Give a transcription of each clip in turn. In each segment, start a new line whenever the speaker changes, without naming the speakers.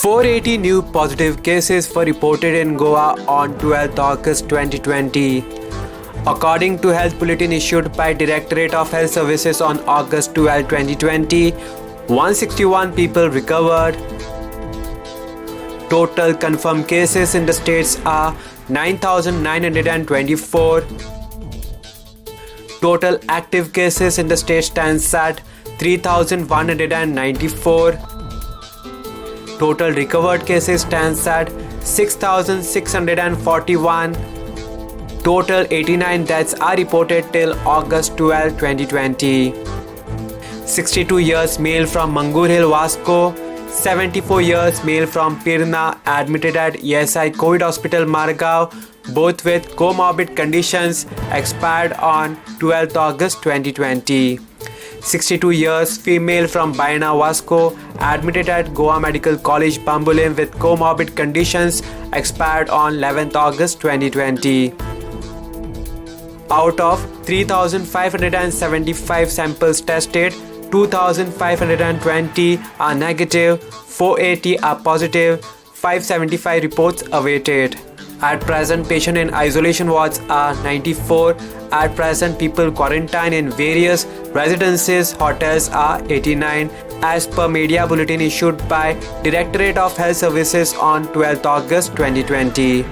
480 new positive cases were reported in Goa on 12th August 2020. According to Health Bulletin issued by Directorate of Health Services on August 12, 2020, 161 people recovered. Total confirmed cases in the states are 9,924. Total active cases in the state stands at 3,194. Total recovered cases stands at 6,641. Total 89 deaths are reported till August 12, 2020. 62 years male from Mangur Hill, Vasco, 74 years male from Pirna admitted at ESI COVID Hospital Margao, both with comorbid conditions, expired on 12th August 2020. 62 years female from Baina, Vasco, admitted at Goa Medical College, Bambolim with comorbid conditions, expired on 11th August 2020. Out of 3,575 samples tested, 2,520 are negative, 480 are positive, 575 reports awaited. At present, patients in isolation wards are 94. At present, people quarantined in various residences, hotels are 89, as per media bulletin issued by Directorate of Health Services on 12th August 2020.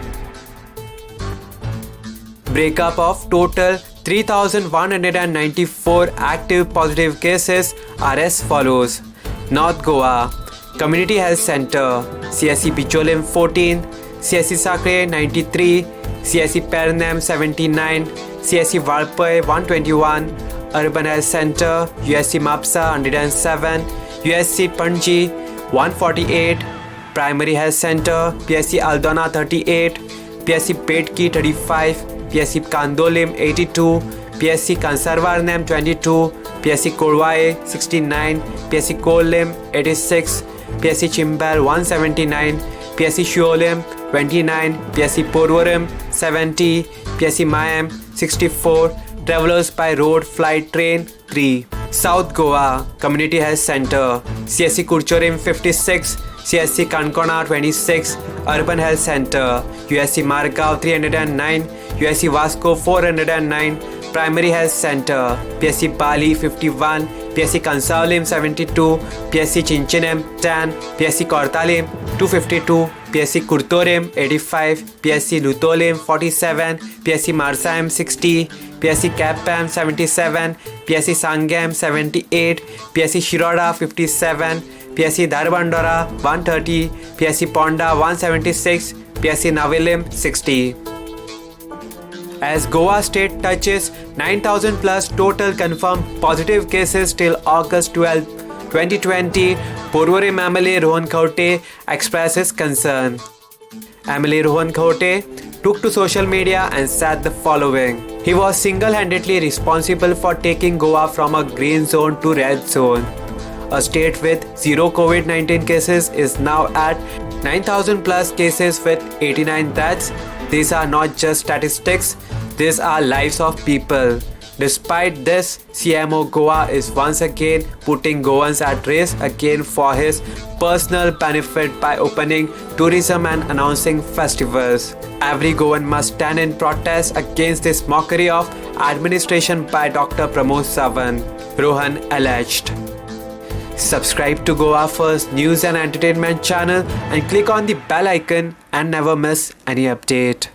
Breakup of total 3,194 active positive cases are as follows. North Goa Community Health Center, CSC Bicholim 14, CSC Sakre 93, CSC Pernam 79, CSC Valpai 121, Urban Health Center, USC Mapsa 107, USC Panji 148, Primary Health Center, PSC Aldona 38, PSC Petki 35, PSC Kandolim 82, PSC Kansarvarnam 22, PSC Korwae 69, PSC Kolim 86, PSC Chimbal 179, PSC Shuolim 29, PSC Porvorim 70, PSC Mayam 64, Travelers by Road Flight Train 3. South Goa Community Health Center, CSC Kurchorim 56, CSC Kankona 26, Urban Health Center, USC Margao 309, USC Vasco 409, Primary Health Center, PSC Bali 51, PSC Kansaulim 72, PSC Chinchinem 10, PSC Kortalim 252, PSC Kurtorim 85, PSC Lutolim 47, PSC Marsaim 60, PSC Kapam 77, PSC Sangam 78, PSC Shiroda 57, PSC Darbandora 130, PSC Ponda 176, PSC Navilim 60. As Goa state touches 9,000 plus total confirmed positive cases till August 12, 2020, Porvorim MLA Rohan Khaute expresses concern. MLA Rohan Khaute took to social media and said the following. He was single-handedly responsible for taking Goa from a green zone to red zone. A state with zero COVID-19 cases is now at 9,000 plus cases with 89 deaths. These are not just statistics, these are lives of people. Despite this, CMO Goa is once again putting Goans at risk again for his personal benefit by opening tourism and announcing festivals. Every Goan must stand in protest against this mockery of administration by Dr. Pramod Sawant, Rohan alleged. Subscribe to Goa First News and Entertainment channel and click on the bell icon and never miss any update.